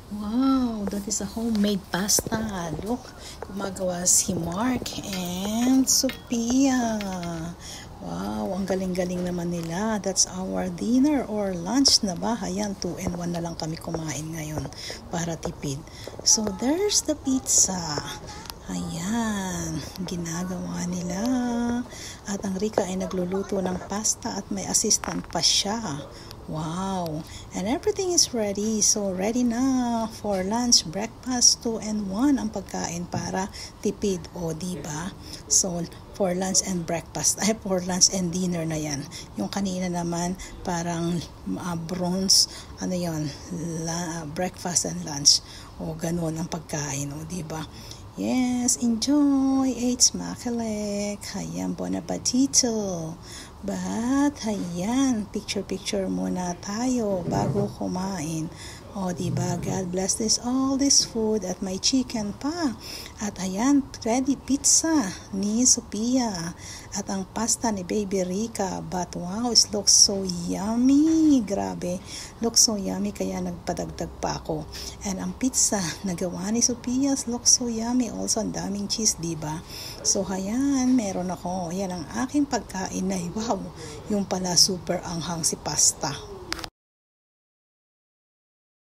Wow, that is a homemade pasta. Look, gumagawa si Mark and Sophia. Wow, ang galing-galing naman nila. That's our dinner or lunch na ba? Ayan, 2 and 1 na lang kami kumain ngayon para tipid. So, there's the pizza. Ayan, ginagawa nila. At ang Rika ay nagluluto ng pasta at may assistant pa siya. Wow, and everything is ready. So, ready na for lunch, breakfast, 2 and 1 ang pagkain para tipid. O, diba? So, for lunch and breakfast, for lunch and dinner na yan. Yung kanina naman, parang bronze, breakfast and lunch. O, ganun ang pagkain. O, diba? Yes, enjoy. It's makalek. Ayan, bon appetito. But, ayan, picture muna tayo bago kumain. O, diba, God bless all this food at may chicken pa. At ayan, ready pizza ni Sophia. At ang pasta ni Baby Rika. But wow, it looks so yummy. Grabe, looks so yummy kaya nagpadagdag pa ako. And ang pizza na gawa ni Sophia looks so yummy. Also, ang daming cheese, diba? So, ayan, meron ako. Ayan ang aking pagkain na wow, yung pala super anghang si pasta.